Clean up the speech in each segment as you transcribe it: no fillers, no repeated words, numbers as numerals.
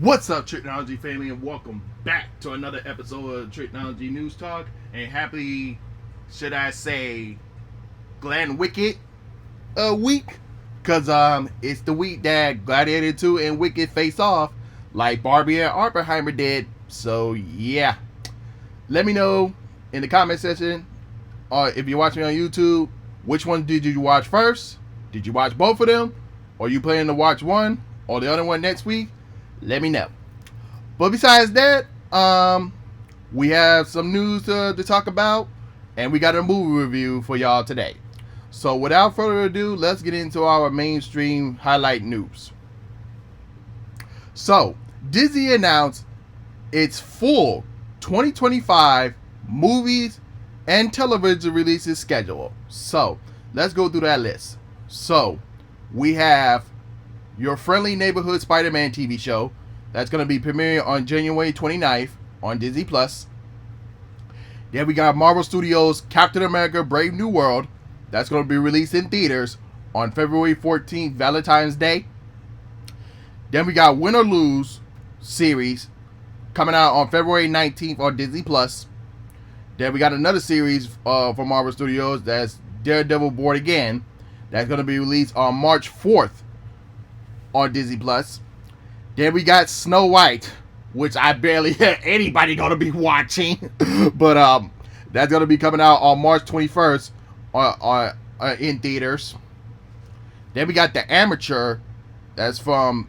What's up, Tricology family, and welcome back to another episode of Tricology News Talk. And happy, should I say, Glad Wicked week, cause it's the week that Gladiator 2 and Wicked face off, like Barbie and Oppenheimer did. So yeah, let me know in the comment section, or if you're watching on YouTube, which one did you watch first? Did you watch both of them, or you planning to watch one or the other one next week? Let me know. But besides that, we have some news to talk about, and we got a movie review for y'all today. So without further ado, let's get into our mainstream highlight news. So Disney announced its full 2025 movies and television releases schedule. So let's go through that list. So we have Your Friendly Neighborhood Spider-Man TV show. That's going to be premiering on January 29th on Disney+. Then we got Marvel Studios' Captain America Brave New World. That's going to be released in theaters on February 14th, Valentine's Day. Then we got Win or Lose series coming out on February 19th on Disney+. Then we got another series from Marvel Studios, that's Daredevil Born Again. That's going to be released on March 4th on Disney+. Then we got Snow White, which I barely hear anybody going to be watching. But that's going to be coming out on March 21st in theaters. Then we got The Amateur. That's from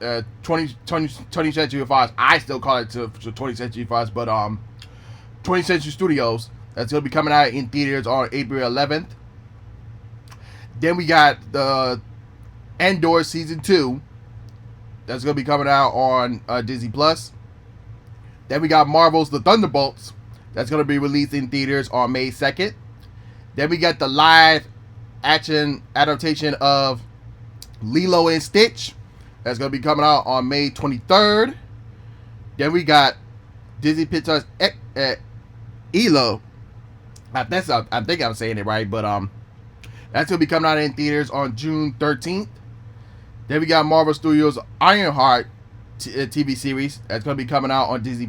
20th Century Fox. I still call it to 20th Century Fox, but 20th Century Studios. That's going to be coming out in theaters on April 11th. Then we got the Andor Season 2. That's going to be coming out on Disney+. Then we got Marvel's The Thunderbolts. That's going to be released in theaters on May 2nd. Then we got the live action adaptation of Lilo and Stitch. That's going to be coming out on May 23rd. Then we got Disney Pixar's ELO. I think I'm saying it right, but that's going to be coming out in theaters on June 13th. Then we got Marvel Studios' Ironheart TV series. That's going to be coming out on Disney+.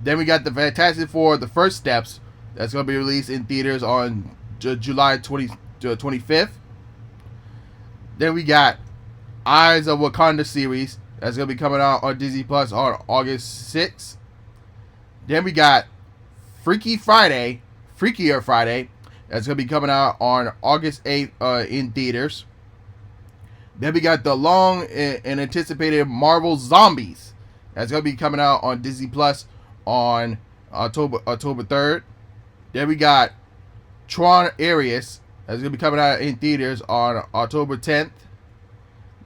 Then we got the Fantastic Four: The First Steps. That's going to be released in theaters on July 25th. Then we got Eyes of Wakanda series. That's going to be coming out on Disney+ on August 6th. Then we got Freakier Friday. That's going to be coming out on August 8th in theaters. Then we got the long and anticipated Marvel Zombies. That's going to be coming out on Disney Plus on October 3rd. Then we got Tron Ares. That's going to be coming out in theaters on October 10th.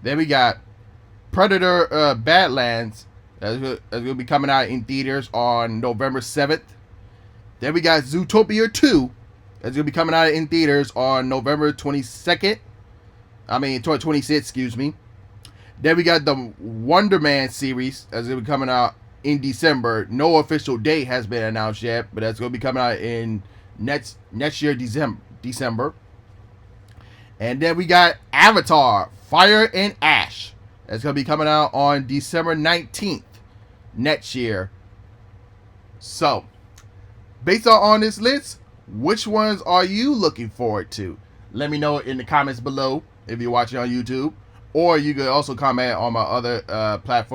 Then we got Predator Badlands. That's going to be coming out in theaters on November 7th. Then we got Zootopia 2. That's going to be coming out in theaters on November 22nd. 26, excuse me. Then we got the Wonder Man series that's going to be coming out in December. No official date has been announced yet, but that's going to be coming out in next year, December. And then we got Avatar, Fire and Ash. That's going to be coming out on December 19th next year. So, based on this list, which ones are you looking forward to? Let me know in the comments below if you're watching on YouTube. Or you could also comment on my other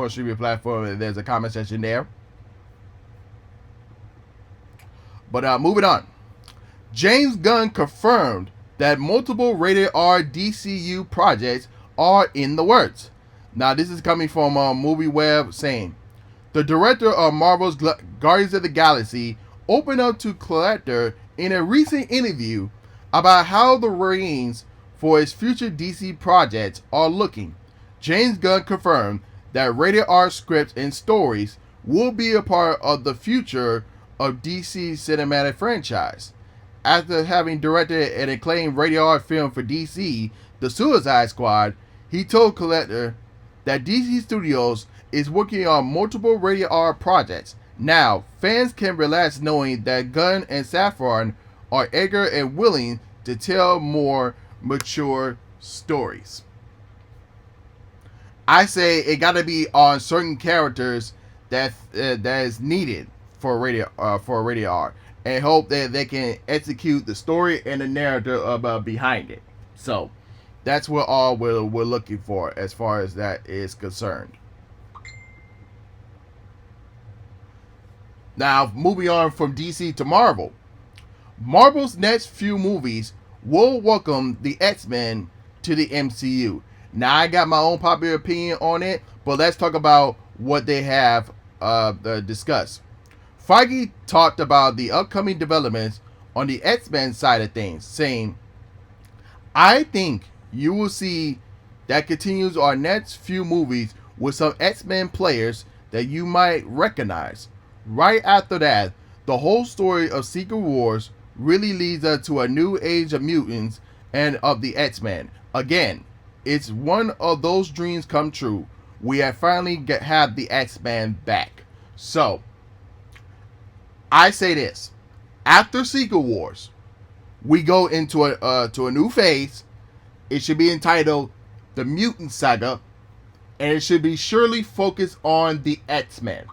streaming platform. There's a comment section there. But moving on. James Gunn confirmed that multiple rated R DCU projects are in the works. Now, this is coming from MovieWeb saying, the director of Marvel's Guardians of the Galaxy opened up to Collector in a recent interview about how the reins for his future DC projects are looking. James Gunn confirmed that rated R scripts and stories will be a part of the future of DC's cinematic franchise. After having directed an acclaimed rated R film for DC, The Suicide Squad, he told Collector that DC Studios is working on multiple rated R projects. Now, fans can relax knowing that Gunn and Safran are eager and willing to tell more mature stories. I say it got to be on certain characters that is needed for a radio art, and hope that they can execute the story and the narrative behind it. So that's what all we're looking for as far as that is concerned. Now, moving on from DC to Marvel. Marvel's next few movies will welcome the X-Men to the MCU. Now, I got my own popular opinion on it, but let's talk about what they have discussed. Feige talked about the upcoming developments on the X-Men side of things, saying, I think you will see that continues our next few movies with some X-Men players that you might recognize. Right after that, the whole story of Secret Wars really leads us to a new age of mutants and of the X-Men. Again, it's one of those dreams come true. We have finally have the X-Men back. So, I say this. After Secret Wars, we go into a new phase. It should be entitled The Mutant Saga, and it should be surely focused on the X-Men.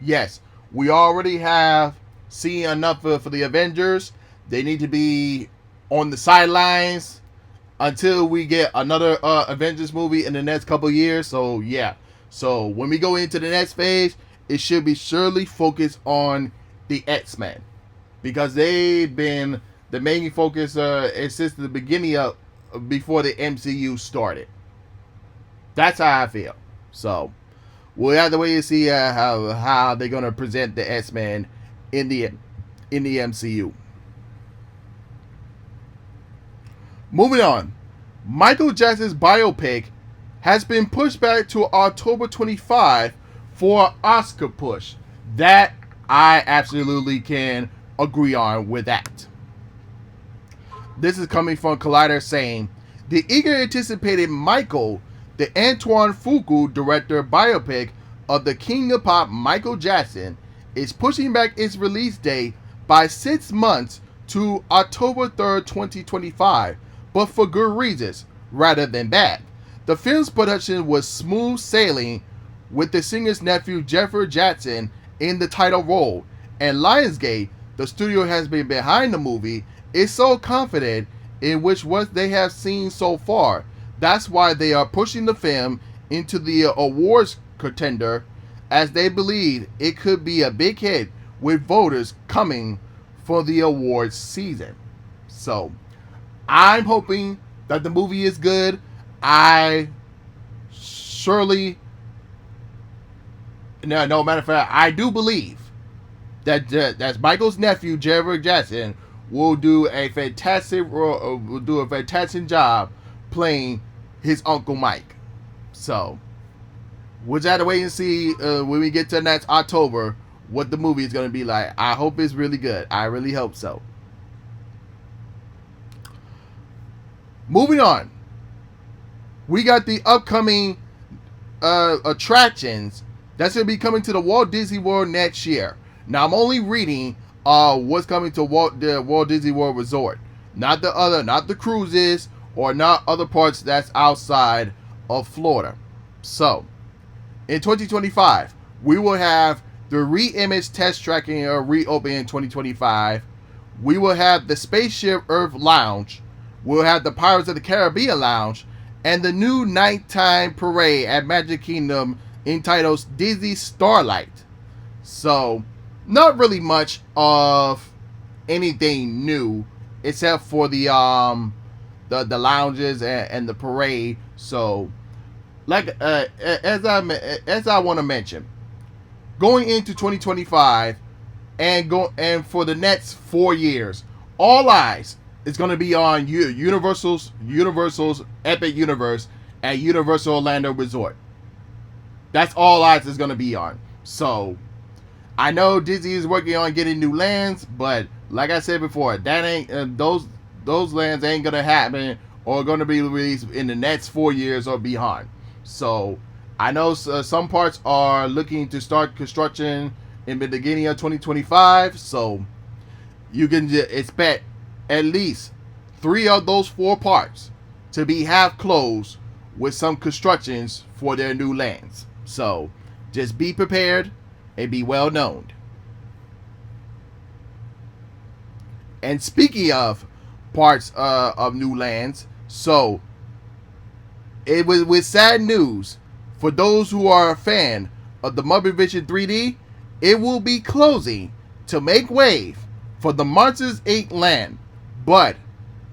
Yes, we already have seen enough for the Avengers. They need to be on the sidelines until we get another Avengers movie in the next couple years. So yeah, so when we go into the next phase, it should be surely focused on the X-Men, because they've been the main focus since the beginning of before the MCU started. That's how I feel. So we'll have to wait and see how they're gonna present the X-Men in the MCU. Moving on, Michael Jackson's biopic has been pushed back to October 25 for an Oscar push. That I absolutely can agree on with that. This is coming from Collider saying, the eager anticipated Michael, the Antoine Fuqua director biopic of the King of Pop Michael Jackson, is pushing back its release date by 6 months to October 3rd, 2025, but for good reasons rather than bad. The film's production was smooth sailing with the singer's nephew Jeffrey Jackson in the title role, and Lionsgate, the studio has been behind the movie, is so confident in what they have seen so far. That's why they are pushing the film into the awards contender, as they believe it could be a big hit with voters coming for the awards season. So, I'm hoping that the movie is good. I surely, no matter of fact, I do believe that Michael's nephew, Jeffrey Jackson, will do a fantastic job playing his Uncle Mike. So, we'll just have to wait and see when we get to next October what the movie is going to be like. I hope it's really good. I really hope so. Moving on, we got the upcoming attractions that's going to be coming to the Walt Disney World next year. Now, I'm only reading what's coming to the Walt Disney World Resort, not the cruises or not other parts that's outside of Florida. So, in 2025, we will have the re-image test tracking reopen in 2025. We will have the Spaceship Earth Lounge. We'll have the Pirates of the Caribbean Lounge and the new nighttime parade at Magic Kingdom entitled Disney Starlight. So, not really much of anything new except for the lounges and the parade. So, like as I want to mention, going into 2025 and for the next 4 years, all eyes is going to be on Universal's Epic Universe at Universal Orlando Resort. That's all eyes is going to be on. So, I know Disney is working on getting new lands, but like I said before, that ain't those lands ain't going to happen or going to be released in the next 4 years or beyond. So, I know some parts are looking to start construction in the beginning of 2025. So, you can expect at least 3 of those 4 parts to be half closed with some constructions for their new lands. So just be prepared and be well known. And speaking of parts of new lands, so it was with sad news for those who are a fan of the Muppet Vision 3D, it will be closing to make way for the Monsters Inc. land. But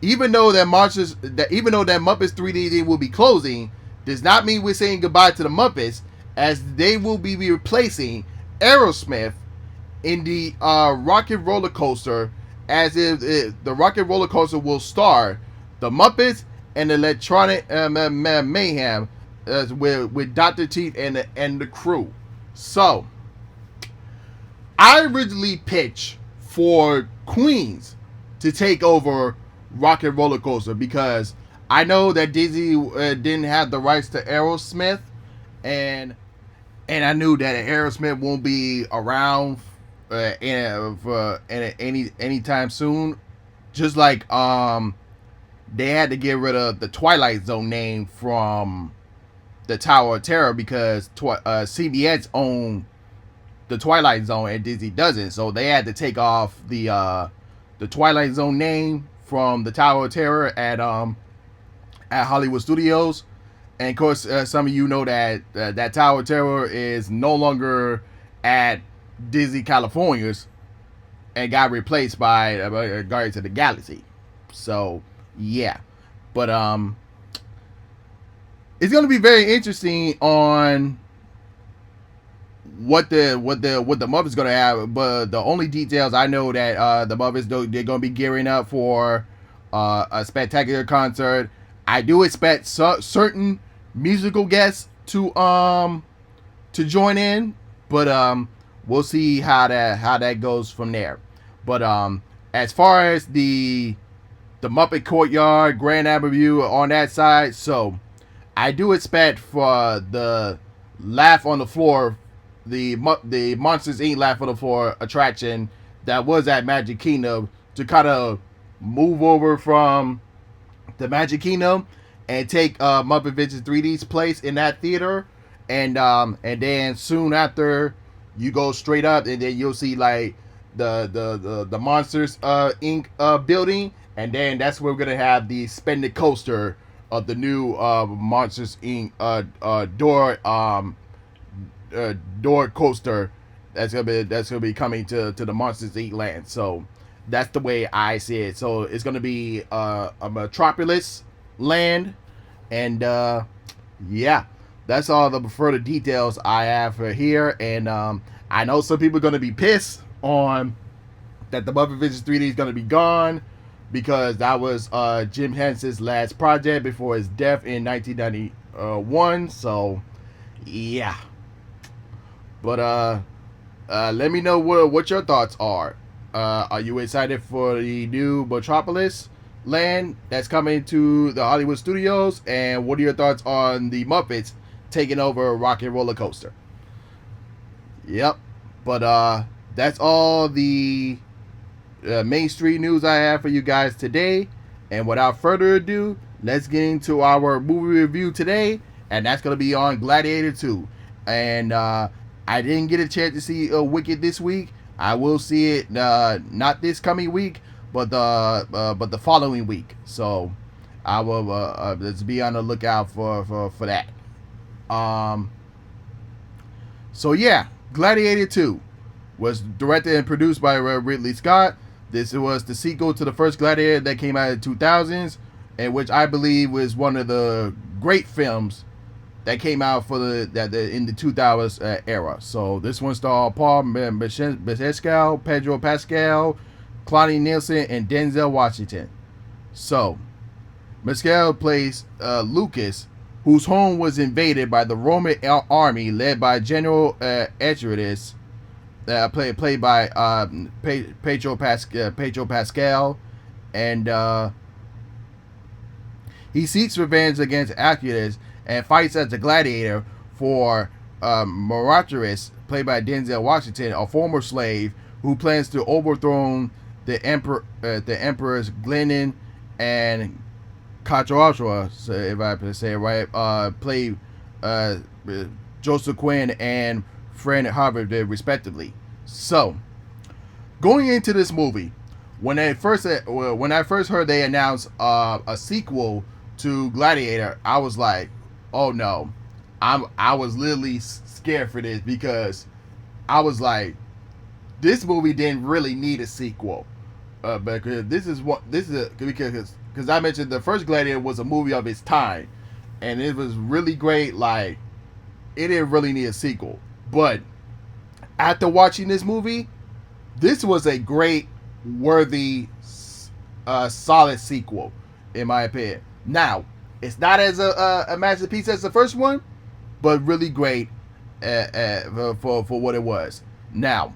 even though that Muppets 3D will be closing, does not mean we're saying goodbye to the Muppets, as they will be replacing Aerosmith in the Rocket Roller Coaster, as if the Rocket Roller Coaster will star the Muppets and Electronic Mayhem with Dr. Teeth and the crew. So, I originally pitched for Queens to take over Rocket Roller Coaster because I know that Disney didn't have the rights to Aerosmith, and I knew that Aerosmith won't be around anytime soon. Just like they had to get rid of the Twilight Zone name from the Tower of Terror because CBS owned the Twilight Zone and Disney doesn't, so they had to take off the Twilight Zone name from the Tower of Terror at Hollywood Studios. And of course, some of you know that that Tower of Terror is no longer at Disney California's and got replaced by Guardians of the Galaxy. So yeah, but it's gonna be very interesting on what the Muppets gonna have. But the only details I know that the Muppets they're gonna be gearing up for a spectacular concert. I do expect certain musical guests to join in, but we'll see how that goes from there. But as far as the Muppet Courtyard Grand Avenue on that side, so I do expect for the Laugh on the Floor, the Monsters Inc. Laugh on the Floor attraction that was at Magic Kingdom to kind of move over from the Magic Kingdom and take Muppet Vision 3D's place in that theater, and then soon after you go straight up, and then you'll see like the Monsters Inc. Building, and then that's where we're gonna have the suspended coaster of the new Monsters Inc. Door coaster that's gonna be coming to the Monsters Inc. land. So that's the way I see it. So it's gonna be a Metropolis land, and yeah, that's all the further details I have for here. And I know some people are gonna be pissed on that the Muppet Vision 3D is gonna be gone, because that was Jim Henson's last project before his death in 1991. So yeah, but let me know what your thoughts are. Are you excited for the new Metropolis land that's coming to the Hollywood Studios? And what are your thoughts on the Muppets taking over Rocket Roller Coaster? Yep. But that's all the Main Street news I have for you guys today. And without further ado, let's get into our movie review today. And that's going to be on Gladiator 2. And I didn't get a chance to see Wicked this week. I will see it not this coming week, but the following week. So I will let's be on the lookout for that. So yeah, Gladiator 2 was directed and produced by Ridley Scott. This was the sequel to the first Gladiator that came out in the 2000s, and which I believe was one of the great films that came out for in the 2000s era. So this one starred Paul Mescal, Pedro Pascal, Claudia Nielsen, and Denzel Washington. So Mescal plays Lucas, whose home was invaded by the Roman army led by General Etrutus, played by Pedro Pascal, and he seeks revenge against Acutus and fights as a gladiator for Maraturus, played by Denzel Washington, a former slave who plans to overthrow the emperors Glennon and Cachoeira, so if I say it right, played uh, Joseph Quinn and Fred Harvard, respectively. So, going into this movie, when I first heard they announced a sequel to Gladiator, I was like, oh no, I was literally scared for this, because I was like, this movie didn't really need a sequel, because because I mentioned the first Gladiator was a movie of its time, and it was really great. Like, it didn't really need a sequel, but after watching this movie, this was a great, worthy, solid sequel, in my opinion. Now, it's not as a masterpiece as the first one, but really great for what it was. Now,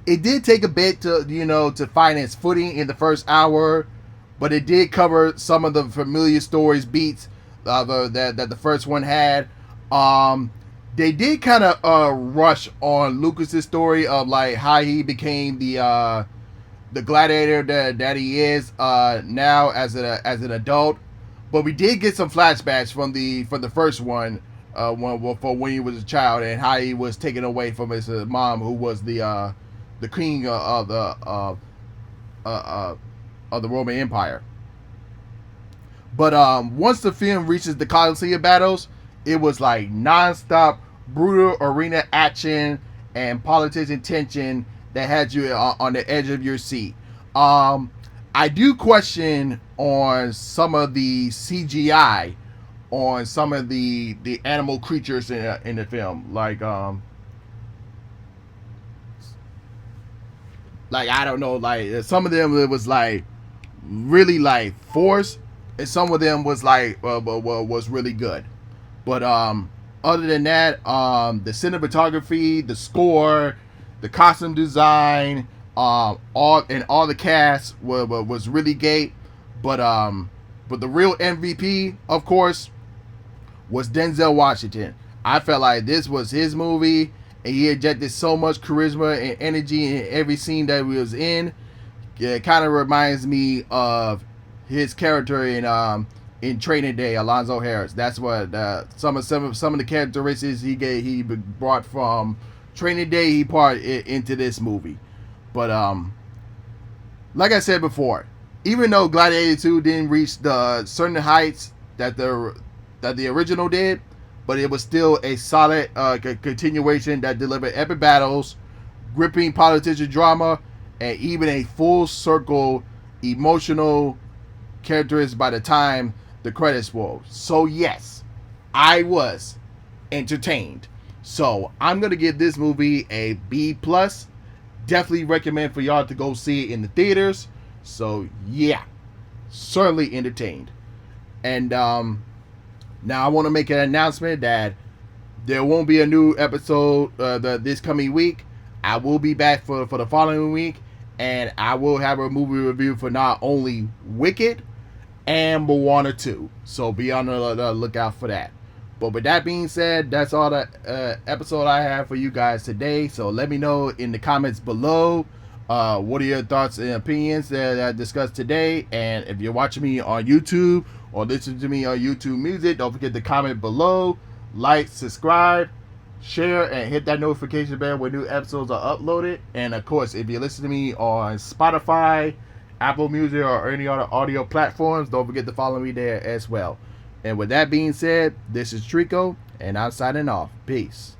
it did take a bit to find its footing in the first hour, but it did cover some of the familiar stories beats that the first one had. They did kind of rush on Lucas's story of like how he became the gladiator that he is now as an adult, but we did get some flashbacks from the first one, when he was a child, and how he was taken away from his mom, who was the king of the Roman Empire. But once the film reaches the Colosseum battles, it was like non-stop, brutal arena action and politician tension that had you on the edge of your seat. I do question on some of the CGI on some of the animal creatures in the film, like I don't know, like some of them it was like really like forced, and some of them was like was really good. But other than that, the cinematography, the score, the costume design, all the cast was really great. But the real MVP, of course, was Denzel Washington. I felt like this was his movie, and he injected so much charisma and energy in every scene that he was in. It kind of reminds me of his character in Training Day, Alonzo Harris. That's what some of the characteristics he brought from Training Day, he brought into this movie. But like I said before, even though Gladiator 2 didn't reach the certain heights that the original did, but it was still a solid continuation that delivered epic battles, gripping political drama, and even a full circle emotional characters by the time the credits rolled. So yes, I was entertained. So I'm gonna give this movie a B+. Definitely recommend for y'all to go see it in the theaters. So yeah, certainly entertained. And now I want to make an announcement that there won't be a new episode this coming week. I will be back for the following week, and I will have a movie review for not only Wicked and Moana 2. So be on the lookout for that. But with that being said, that's all the episode I have for you guys today. So let me know in the comments below what are your thoughts and opinions that I discussed today. And if you're watching me on YouTube or listening to me on YouTube Music, don't forget to comment below, like, subscribe, share, and hit that notification bell when new episodes are uploaded. And of course, if you listen to me on Spotify, Apple Music, or any other audio platforms, don't forget to follow me there as well. And with that being said, this is Trico, and I'm signing off. Peace.